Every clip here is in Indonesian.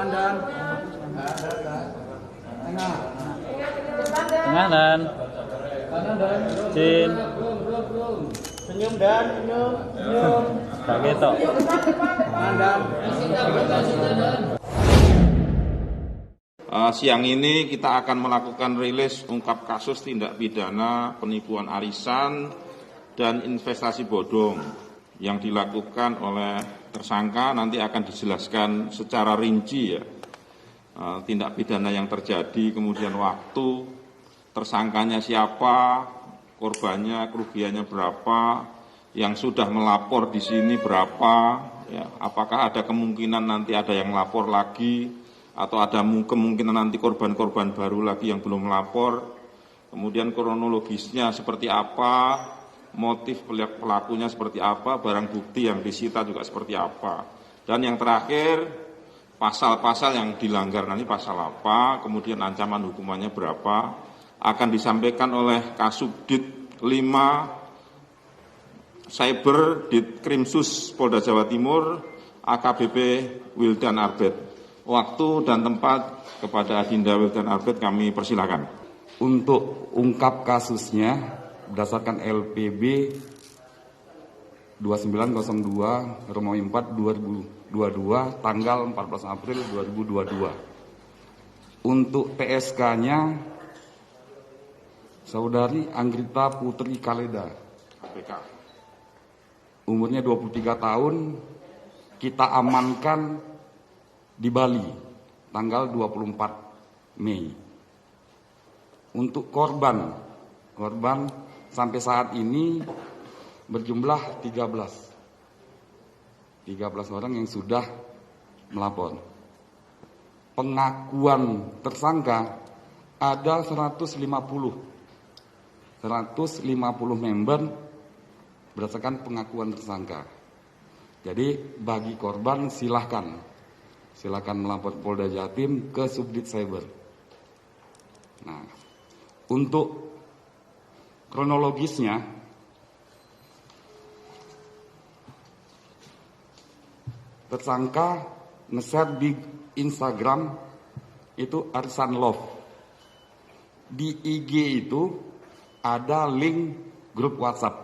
Pandang. Tengah. Tengah dan Kanan dan Cin. senyum dan senyum. Tak ketok. Pandang. Siang ini kita akan melakukan rilis ungkap kasus tindak pidana penipuan arisan dan investasi bodong yang dilakukan oleh tersangka. Nanti akan dijelaskan secara rinci ya, tindak pidana yang terjadi, kemudian waktu, tersangkanya siapa, korbannya, kerugiannya berapa, yang sudah melapor di sini berapa, ya, apakah ada kemungkinan nanti ada yang melapor lagi, atau ada kemungkinan nanti korban-korban baru lagi yang belum melapor, kemudian kronologisnya seperti apa, motif pelakunya seperti apa, barang bukti yang disita juga seperti apa, dan yang terakhir pasal-pasal yang dilanggar nanti pasal apa, kemudian ancaman hukumannya berapa, akan disampaikan oleh Kasubdit 5 Cyber Ditkrimsus Polda Jawa Timur AKBP Wildan Arbet. Waktu dan tempat kepada Adinda Wildan Arbet kami persilakan. Untuk ungkap kasusnya berdasarkan LPB 2902 Romawi 4 2022 tanggal 14 April 2022. Untuk PSK-nya Saudari Anggita Putri Kaleda, KPK. Umurnya 23 tahun, kita amankan di Bali tanggal 24 Mei. Untuk korban sampai saat ini berjumlah 13 orang yang sudah melapor. Pengakuan tersangka ada 150 member berdasarkan pengakuan tersangka. Jadi bagi korban silakan melapor Polda Jatim ke Subdit Cyber. Nah, untuk kronologisnya tersangka nge-share di Instagram itu Arisan Love. Di IG itu ada link grup WhatsApp.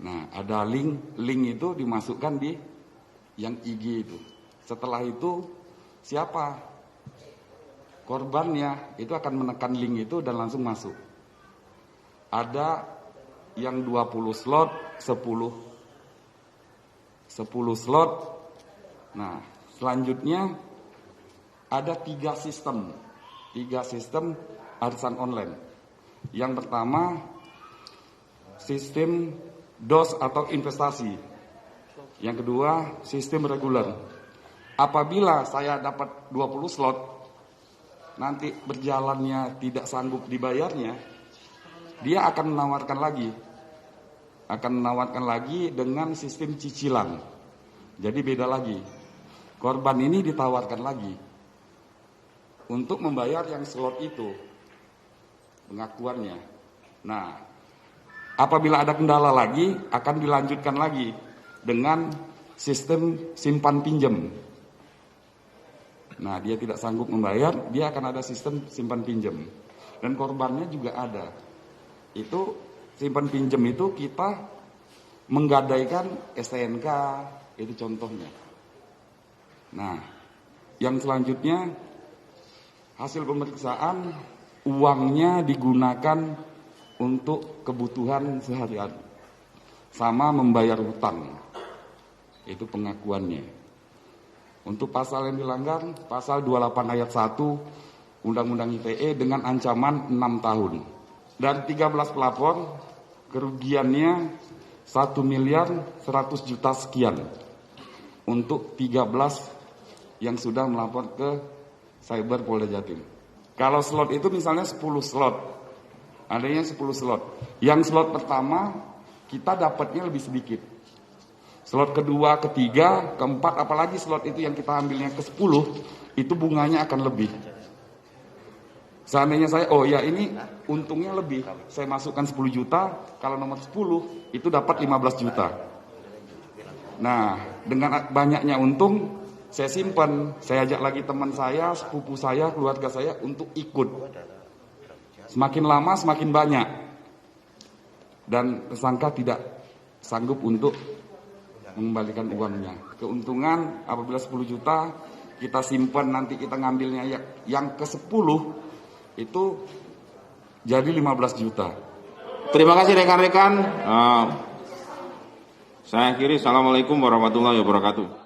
Nah, ada link itu dimasukkan di yang IG itu. Setelah itu siapa korbannya itu akan menekan link itu dan langsung masuk. Ada yang 20 slot, 10 slot. Nah, selanjutnya ada 3 sistem arisan online. Yang pertama sistem DOS atau investasi. Yang kedua sistem reguler. Apabila saya dapat 20 slot, nanti berjalannya tidak sanggup dibayarnya, dia akan menawarkan lagi dengan sistem cicilan. Jadi beda lagi. Korban ini ditawarkan lagi untuk membayar yang slot itu, pengakuannya. Nah, apabila ada kendala lagi, akan dilanjutkan lagi dengan sistem simpan pinjam. Nah, dia tidak sanggup membayar, dia akan ada sistem simpan pinjam. Dan korbannya juga ada. Itu simpan pinjam itu kita menggadaikan STNK, itu contohnya. Nah, yang selanjutnya hasil pemeriksaan uangnya digunakan untuk kebutuhan sehari-hari sama membayar hutang. Itu pengakuannya. Untuk pasal yang dilanggar, pasal 28 ayat 1 Undang-Undang ITE dengan ancaman 6 tahun. Dan 13 pelapor, kerugiannya 1.100.000.000 sekian. Untuk 13 yang sudah melapor ke Cyber Polda Jatim. Kalau slot itu misalnya 10 slot. Adanya 10 slot. Yang slot pertama kita dapatnya lebih sedikit. Slot kedua, ketiga, keempat, apalagi slot itu yang kita ambilnya ke 10, itu bunganya akan lebih. Seandainya saya, ini untungnya lebih, saya masukkan 10 juta, kalau nomor 10 itu dapat 15 juta. Nah, dengan banyaknya untung, saya simpan, saya ajak lagi teman saya, sepupu saya, keluarga saya untuk ikut. Semakin lama semakin banyak. Dan tersangka tidak sanggup untuk mengembalikan uangnya. Keuntungan apabila 10 juta kita simpan, nanti kita ngambilnya yang ke-10 itu jadi 15 juta. Terima kasih rekan-rekan. Saya akhiri. Assalamualaikum warahmatullahi wabarakatuh.